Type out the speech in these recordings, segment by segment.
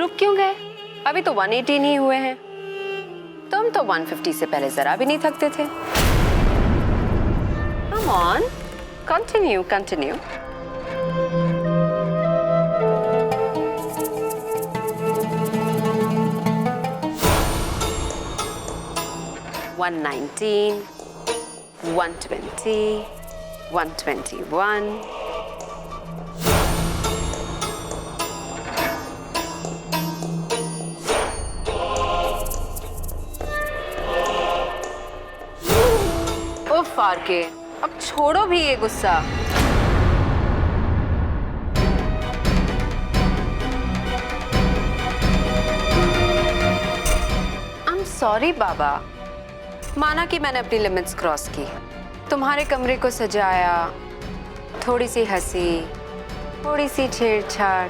रुक क्यों गए? अभी तो 118 ही हुए हैं। तुम तो 150 से पहले जरा भी नहीं थकते थे। Come on, continue, continue. One 19, 120, 121. उफ आरके, अब छोड़ो भी ये गुस्सा। I'm sorry बाबा, माना कि मैंने अपनी लिमिट्स क्रॉस की, तुम्हारे कमरे को सजाया, थोड़ी सी हंसी, थोड़ी सी छेड़छाड़।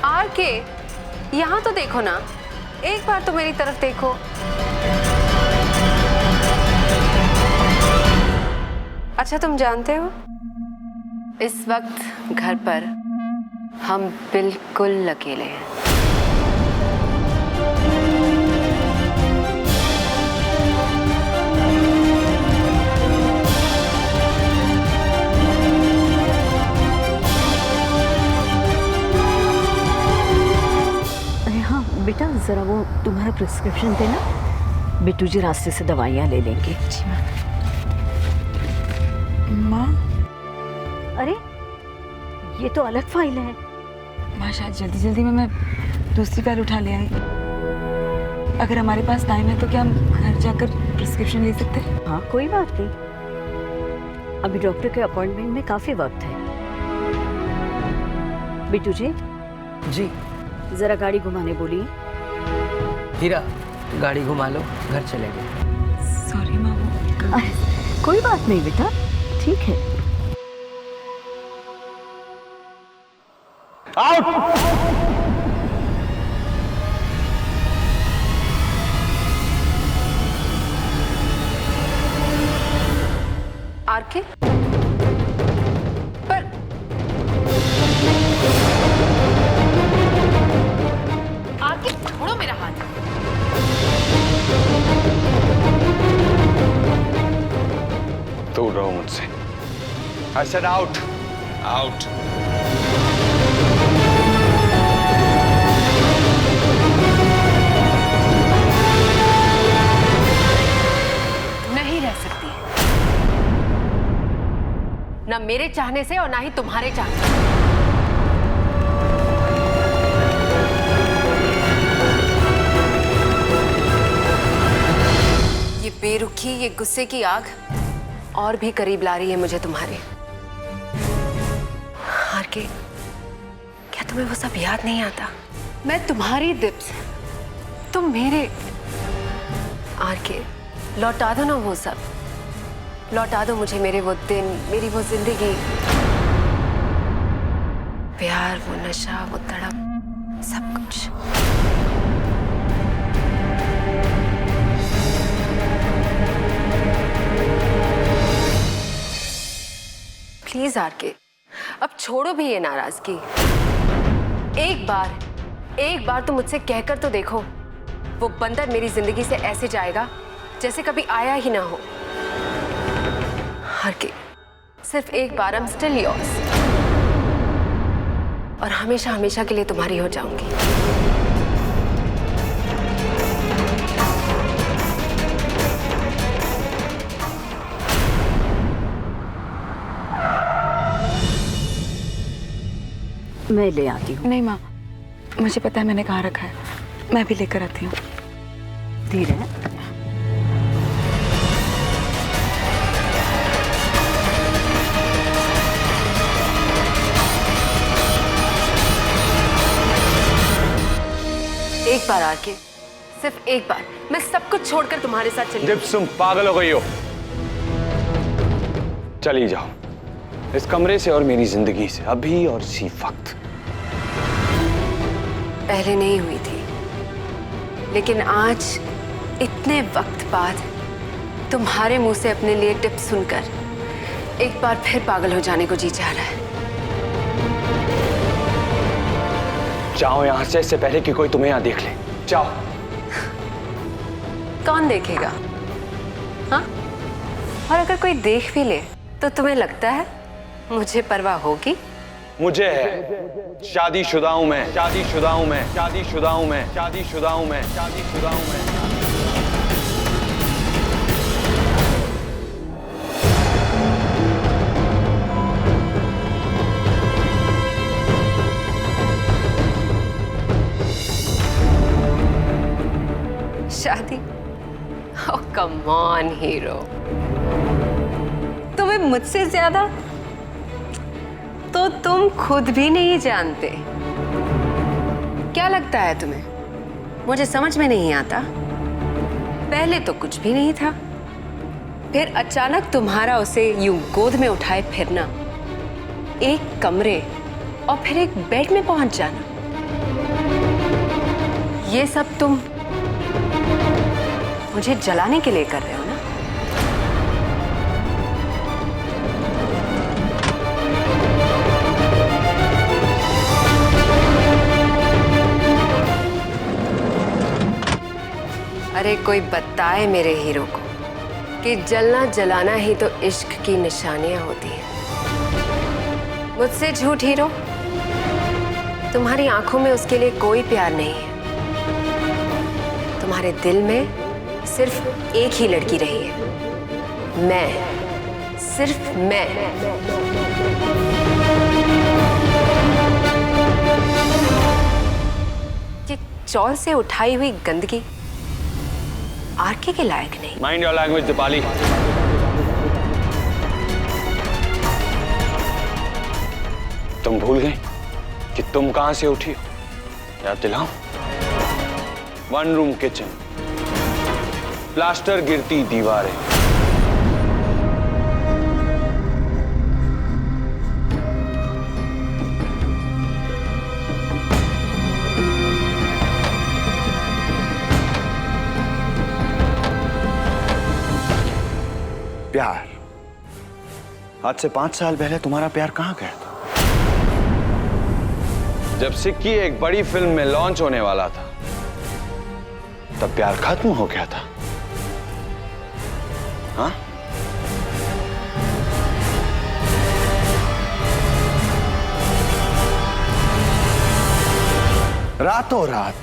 आरके, यहाँ तो देखो ना, एक बार तो मेरी तरफ देखो। अच्छा तुम जानते हो, इस वक्त घर पर हम बिल्कुल अकेले हैं। अरे हाँ बेटा, जरा वो तुम्हारा प्रिस्क्रिप्शन देना, बिट्टू जी रास्ते से दवाइयाँ ले लेंगे। जी माँ। अरे ये तो अलग फाइल है। माँ शायद जल्दी जल्दी में मैं दूसरी फाइल उठा ले आई। अगर हमारे पास टाइम है तो क्या हम घर जाकर प्रिस्क्रिप्शन ले सकते हैं? हाँ कोई बात नहीं, अभी डॉक्टर के अपॉइंटमेंट में काफी वक्त है। बिट्टू जी जी। जरा गाड़ी घुमाने बोलिए। हीरा, गाड़ी घुमा लो, घर चलेंगे। सॉरी माँ। कोई बात नहीं बेटा, ठीक है। आउट! आरके, पर आरके छोड़ो मेरा हाथ। दूर रहो मुझसे। I said out. Out. नहीं रह सकती, ना मेरे चाहने से और ना ही तुम्हारे चाहने से। ये बेरुखी, ये गुस्से की आग और भी करीब ला रही है मुझे तुम्हारे। आरके, क्या तुम्हें वो सब याद नहीं आता? मैं तुम्हारी दिप्स, तुम मेरे। आरके, लौटा दो ना वो सब, लौटा दो मुझे मेरे वो दिन, मेरी वो जिंदगी, प्यार, वो नशा, वो तड़प, सब कुछ। प्लीज आरके, अब छोड़ो भी ये नाराजगी। एक बार तो मुझसे कहकर तो देखो, वो बंदर मेरी जिंदगी से ऐसे जाएगा जैसे कभी आया ही ना हो। आरके, सिर्फ एक बार, I'm still yours, और हमेशा हमेशा के लिए तुम्हारी हो जाऊंगी। मैं ले आती हूँ। नहीं माँ, मुझे पता है मैंने कहाँ रखा है, मैं भी लेकर आती हूँ। धीरे। एक बार आके, सिर्फ एक बार, मैं सब कुछ छोड़कर तुम्हारे साथ चली। दिप्स, तुम पागल हो गई हो। चली जाओ इस कमरे से और मेरी जिंदगी से, अभी और इसी वक्त। पहले नहीं हुई थी, लेकिन आज इतने वक्त बाद तुम्हारे मुंह से अपने लिए टिप्स सुनकर एक बार फिर पागल हो जाने को जी चाह रहा है। जाओ यहाँ से, इससे पहले कि कोई तुम्हें यहाँ देख ले। जाओ। कौन देखेगा? हाँ? और अगर कोई देख भी ले तो तुम्हें लगता है मुझे परवाह होगी? मुझे है। शादीशुदा हूं मैं, शादीशुदा हूं मैं, शादीशुदा हूं मैं, शादीशुदा हूं मैं, शादीशुदा हूं मैं। शादी? ओह कम ऑन हीरो, तुम्हें मुझसे ज्यादा तो तुम खुद भी नहीं जानते। क्या लगता है तुम्हें मुझे समझ में नहीं आता? पहले तो कुछ भी नहीं था, फिर अचानक तुम्हारा उसे यूं गोद में उठाए फिरना, एक कमरे और फिर एक बेड में पहुंच जाना, ये सब तुम मुझे जलाने के लिए कर रहे हो ना? अरे कोई बताए मेरे हीरो को कि जलना जलाना ही तो इश्क की निशानियां होती हैं। मुझसे झूठ हीरो, तुम्हारी आंखों में उसके लिए कोई प्यार नहीं है। तुम्हारे दिल में सिर्फ एक ही लड़की रही है, मैं, सिर्फ मैं। ये चौल से उठाई हुई गंदगी आरके के लायक नहीं। Mind your language Deepali. तुम भूल गई कि तुम कहां से उठी हो? याद दिलाऊं? वन रूम किचन, प्लास्टर गिरती दीवारें, प्यार। आज से 5 साल पहले तुम्हारा प्यार कहां गया था? जब सिक्की एक बड़ी फिल्म में लॉन्च होने वाला था, तब प्यार खत्म हो गया था। हाँ? रातों रात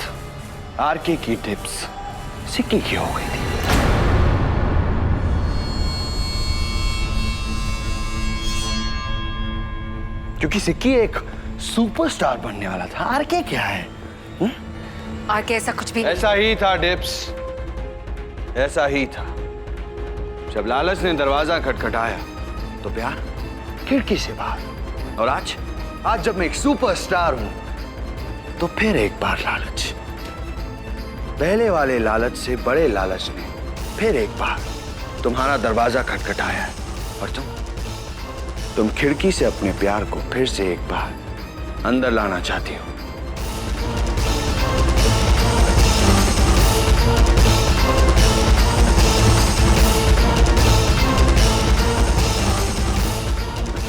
आरके की टिप्स सिक्की की हो गई थी। क्योंकि सिक्की एक सुपरस्टार बनने वाला था। आरके क्या है? आरके ऐसा कुछ भी नहीं। ऐसा ही था डिप्स, ऐसा ही था। जब लालच ने दरवाजा खटखटाया तो प्यार खिड़की से बाहर। और आज जब मैं एक सुपरस्टार हूं तो फिर एक बार लालच। पहले वाले लालच से बड़े लालच ने फिर एक बार तुम्हारा दरवाजा खटखटाया और तुम खिड़की से अपने प्यार को फिर से एक बार अंदर लाना चाहती हो।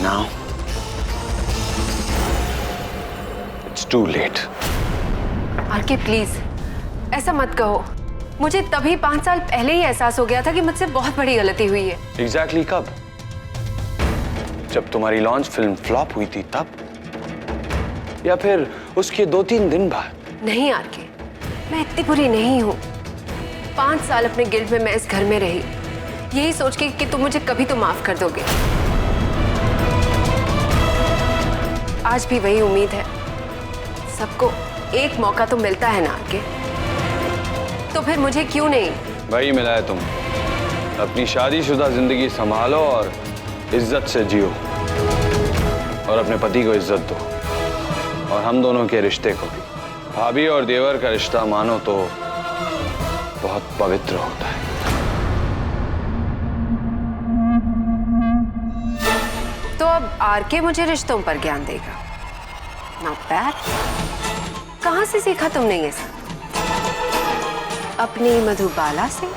Now it's too late. RK please ऐसा मत कहो। मुझे तभी 5 साल पहले ही एहसास हो गया था कि मुझसे बहुत बड़ी गलती हुई है। Exactly कब? जब तुम्हारी लॉन्च फिल्म फ्लॉप हुई थी तब? या फिर उसके 2-3 दिन बाद? नहीं आरके, मैं इतनी बुरी नहीं हूँ। 5 साल अपने गिल्ड में मैं इस घर में रही, यही सोच के कि तुम मुझे कभी तो माफ कर दोगे। आज भी वही उम्मीद है। सबको एक मौका तो मिलता है ना आरके, तो फिर मुझे क्यों नहीं? वही मिला है तुम। अपनी शादीशुदा जिंदगी संभालो और इज्जत से जियो और अपने पति को इज्जत दो और हम दोनों के रिश्ते को भी। भाभी और देवर का रिश्ता मानो तो बहुत पवित्र होता है। तो अब आरके मुझे रिश्तों पर ज्ञान देगा। Not bad. कहां से सीखा तुमने ये सब? अपनी मधुबाला से?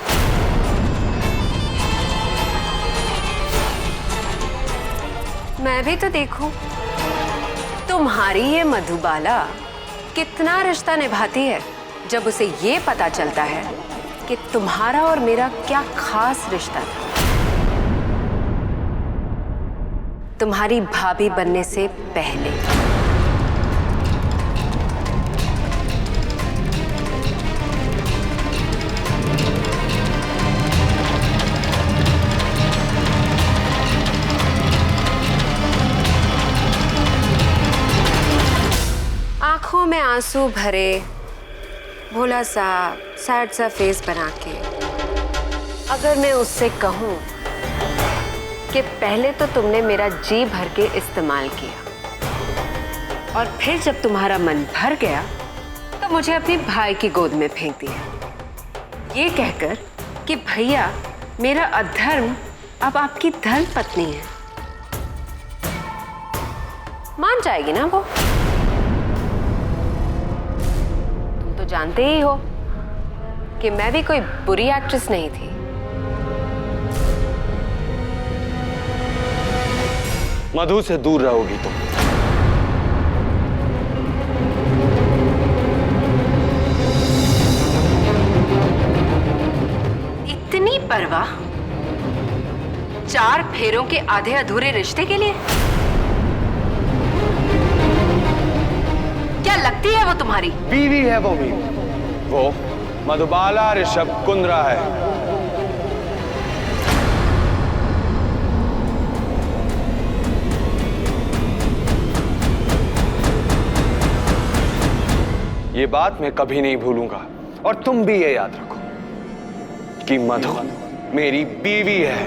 मैं भी तो देखूं तुम्हारी ये मधुबाला कितना रिश्ता निभाती है जब उसे ये पता चलता है कि तुम्हारा और मेरा क्या खास रिश्ता था। तुम्हारी भाभी बनने से पहले। आंखों में आंसू भरे, भोला सा सैड सा फेस बना के अगर मैं उससे कहूं कि पहले तो तुमने मेरा जी भर के इस्तेमाल किया और फिर जब तुम्हारा मन भर गया तो मुझे अपने भाई की गोद में फेंक दिया, ये कहकर कि भैया मेरा अधर्म अब आपकी धर्म पत्नी है, मान जाएगी ना वो? तुम तो जानते ही हो कि मैं भी कोई बुरी एक्ट्रेस नहीं थी। मधु से दूर रहोगी तुम। इतनी परवाह 4 फेरों के आधे अधूरे रिश्ते के लिए? क्या लगती है वो तुम्हारी? बीवी है वो भी। वो मधुबाला ऋषभ कुंद्रा है। ये बात मैं कभी नहीं भूलूंगा और तुम भी ये याद रखो कि मधु मेरी बीवी है।